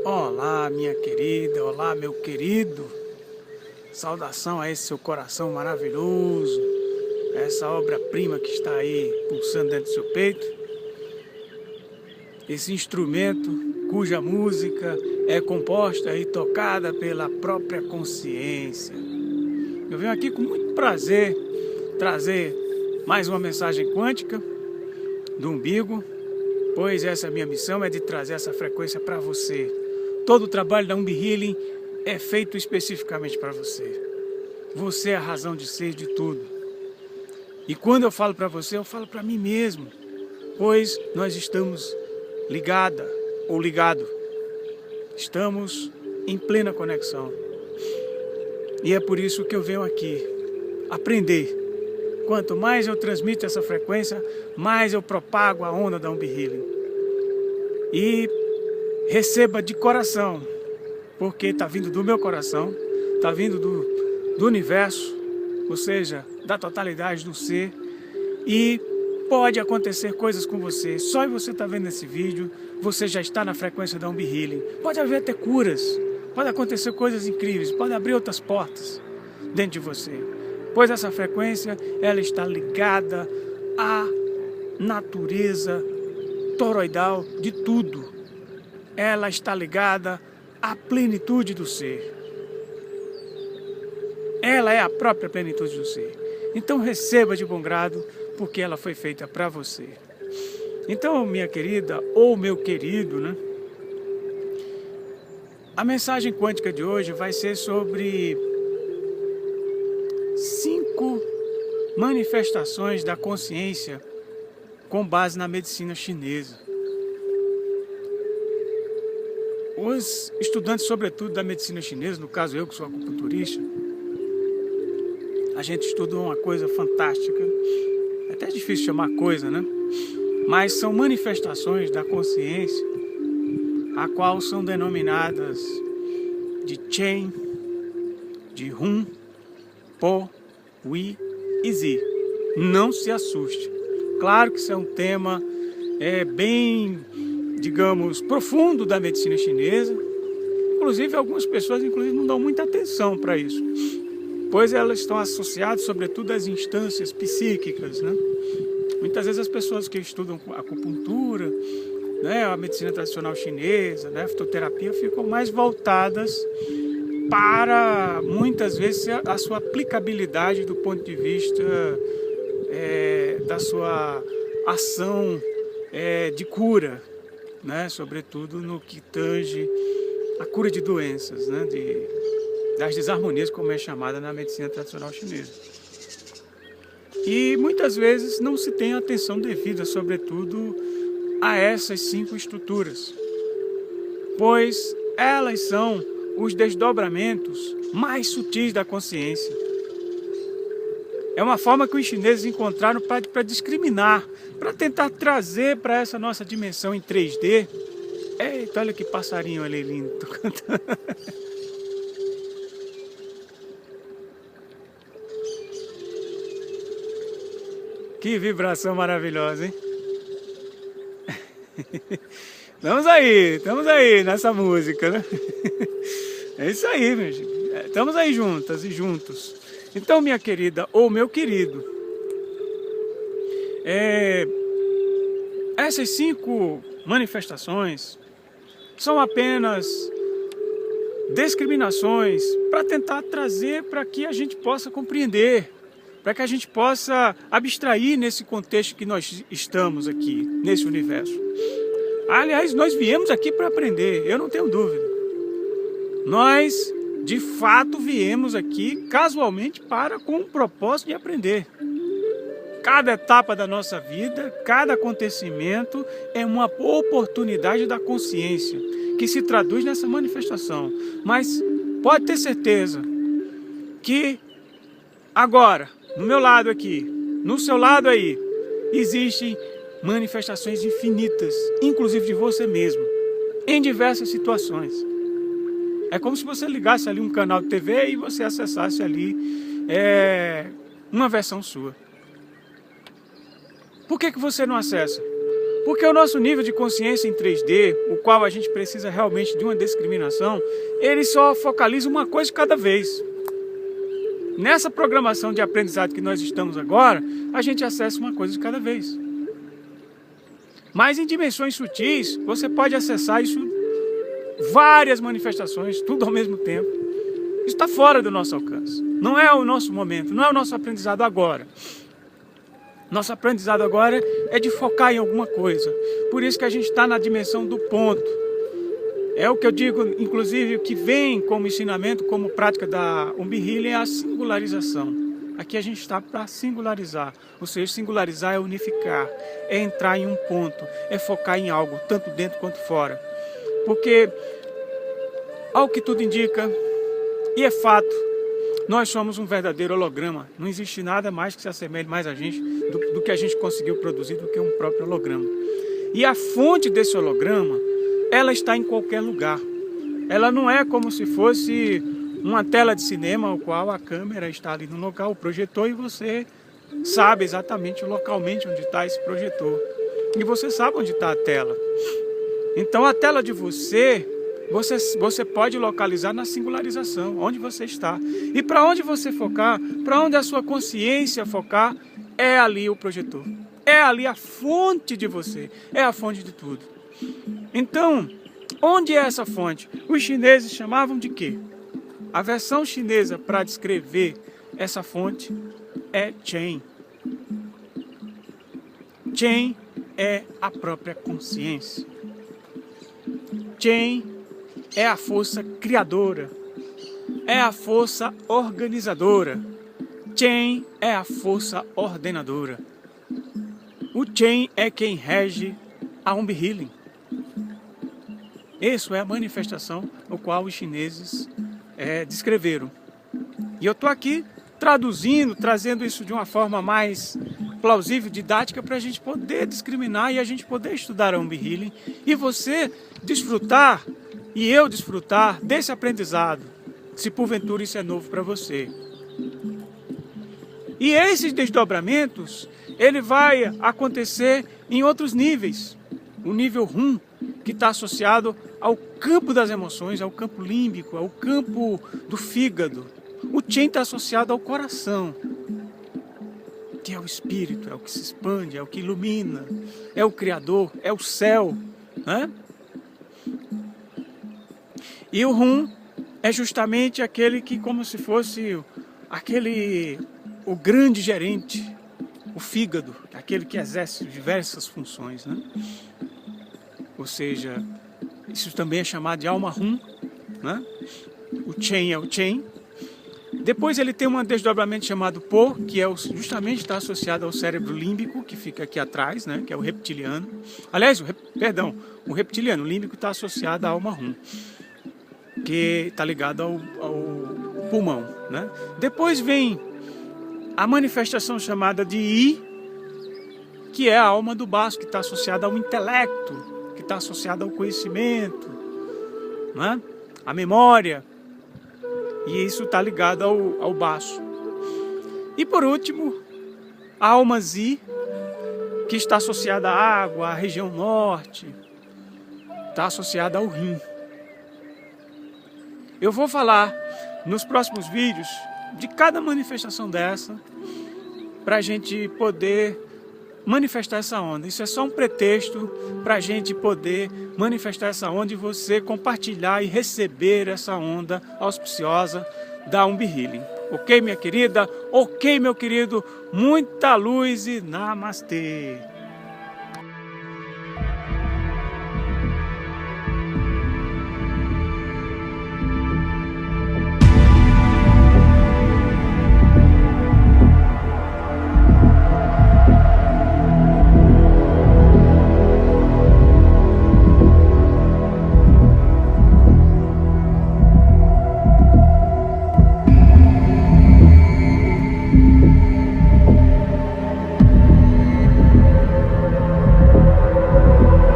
Olá, minha querida, olá, meu querido. Saudação a esse seu coração maravilhoso, a essa obra-prima que está aí pulsando dentro do seu peito. Esse instrumento cuja música é composta e tocada pela própria consciência. Eu venho aqui com muito prazer trazer mais uma mensagem quântica do umbigo, pois essa minha missão é de trazer essa frequência para você. Todo o trabalho da Umbi Healing é feito especificamente para você. Você é a razão de ser de tudo. E quando eu falo para você, eu falo para mim mesmo, pois nós estamos ligada ou ligado. Estamos em plena conexão. E é por isso que eu venho aqui aprender. Quanto mais eu transmito essa frequência, mais eu propago a onda da Umbi Healing. E receba de coração, porque está vindo do meu coração, está vindo do universo, ou seja, da totalidade do ser, e pode acontecer coisas com você. Só você está vendo esse vídeo, você já está na frequência da Umbi Healing. Pode haver até curas, pode acontecer coisas incríveis, pode abrir outras portas dentro de você, pois essa frequência ela está ligada à natureza toroidal de tudo. Ela está ligada à plenitude do ser. Ela é a própria plenitude do ser. Então receba de bom grado, porque ela foi feita para você. Então, minha querida ou meu querido, né? A mensagem quântica de hoje vai ser sobre 5 manifestações da consciência com base na medicina chinesa. Os estudantes, sobretudo da medicina chinesa, no caso eu que sou acupunturista, a gente estuda uma coisa fantástica, é até difícil chamar coisa, né? Mas são manifestações da consciência, a qual são denominadas de Chen, de Hun, Po, Wi e Zi. Não se assuste. Claro que isso é um tema bem, digamos, profundo da medicina chinesa. Inclusive, algumas pessoas não dão muita atenção para isso, pois elas estão associadas, sobretudo, às instâncias psíquicas, né? Muitas vezes as pessoas que estudam acupuntura, né, a medicina tradicional chinesa, né, a fitoterapia, ficam mais voltadas para, muitas vezes, a sua aplicabilidade do ponto de vista da sua ação de cura, né, sobretudo no que tange a cura de doenças, né, das desarmonias, como é chamada na medicina tradicional chinesa. E muitas vezes não se tem atenção devida, sobretudo, a essas 5 estruturas, pois elas são os desdobramentos mais sutis da consciência. É uma forma que os chineses encontraram para discriminar, para tentar trazer para essa nossa dimensão em 3D. Eita, olha que passarinho ali lindo. Que vibração maravilhosa, hein? Estamos aí nessa música, né? É isso aí, meu gente. Estamos aí juntas e juntos. Então, minha querida ou meu querido, essas 5 manifestações são apenas discriminações para tentar trazer para que a gente possa compreender, para que a gente possa abstrair nesse contexto que nós estamos aqui, nesse universo. Aliás, nós viemos aqui para aprender, eu não tenho dúvida. Nós, de fato, viemos aqui casualmente com o propósito de aprender. Cada etapa da nossa vida, cada acontecimento é uma oportunidade da consciência, que se traduz nessa manifestação. Mas pode ter certeza que agora, no meu lado aqui, no seu lado aí, existem manifestações infinitas, inclusive de você mesmo, em diversas situações. É como se você ligasse ali um canal de TV e você acessasse ali uma versão sua. Por que você não acessa? Porque o nosso nível de consciência em 3D, o qual a gente precisa realmente de uma discriminação, ele só focaliza uma coisa de cada vez. Nessa programação de aprendizado que nós estamos agora, a gente acessa uma coisa de cada vez. Mas em dimensões sutis, você pode acessar isso, várias manifestações, tudo ao mesmo tempo. Isso está fora do nosso alcance. Não é o nosso momento, não é o nosso aprendizado agora. Nosso aprendizado agora é de focar em alguma coisa. Por isso que a gente está na dimensão do ponto. É o que eu digo, inclusive, o que vem como ensinamento, como prática da Umbirrilha, é a singularização. Aqui a gente está para singularizar. Ou seja, singularizar é unificar, é entrar em um ponto, é focar em algo, tanto dentro quanto fora. Porque, ao que tudo indica, e é fato, nós somos um verdadeiro holograma. Não existe nada mais que se assemelhe mais a gente do que a gente conseguiu produzir do que um próprio holograma. E a fonte desse holograma, ela está em qualquer lugar. Ela não é como se fosse uma tela de cinema, ao qual a câmera está ali no local, o projetor, e você sabe exatamente localmente onde está esse projetor. E você sabe onde está a tela. Então a tela de você pode localizar na singularização, onde você está. E para onde você focar, para onde a sua consciência focar, é ali o projetor. É ali a fonte de você, é a fonte de tudo. Então, onde é essa fonte? Os chineses chamavam de quê? A versão chinesa para descrever essa fonte é Chen. Chen é a própria consciência. Chen é a força criadora, é a força organizadora. Chen é a força ordenadora. O Chen é quem rege a Umbirrilha. Isso é a manifestação o qual os chineses descreveram. E eu estou aqui traduzindo, trazendo isso de uma forma mais plausível, didática, para a gente poder discriminar e a gente poder estudar a Umbirrilha e você desfrutar e eu desfrutar desse aprendizado, se porventura isso é novo para você. E esses desdobramentos, ele vai acontecer em outros níveis. O nível Rum, que está associado ao campo das emoções, ao campo límbico, ao campo do fígado. O Chen está associado ao coração, que é o espírito, é o que se expande, é o que ilumina, é o criador, é o céu, né? E o Rum é justamente aquele que, como se fosse o grande gerente, o fígado, aquele que exerce diversas funções, né? Ou seja, isso também é chamado de alma Rum, né? O Chen é o Chen. Depois ele tem um desdobramento chamado Po, que justamente está associado ao cérebro límbico, que fica aqui atrás, né? Que é o reptiliano. Aliás, o reptiliano, o límbico está associado à alma Rum, que está ligado ao pulmão, né? Depois vem a manifestação chamada de I, que é a alma do baço, que está associada ao intelecto, que está associada ao conhecimento, né? A memória, e isso está ligado ao baço. E por último, a alma Zi, que está associada à água, à região norte, está associada ao rim. Eu vou falar nos próximos vídeos de cada manifestação dessa, para a gente poder manifestar essa onda. Isso é só um pretexto para a gente poder manifestar essa onda e você compartilhar e receber essa onda auspiciosa da Umbirrilha. Ok, minha querida? Ok, meu querido? Muita luz e namastê!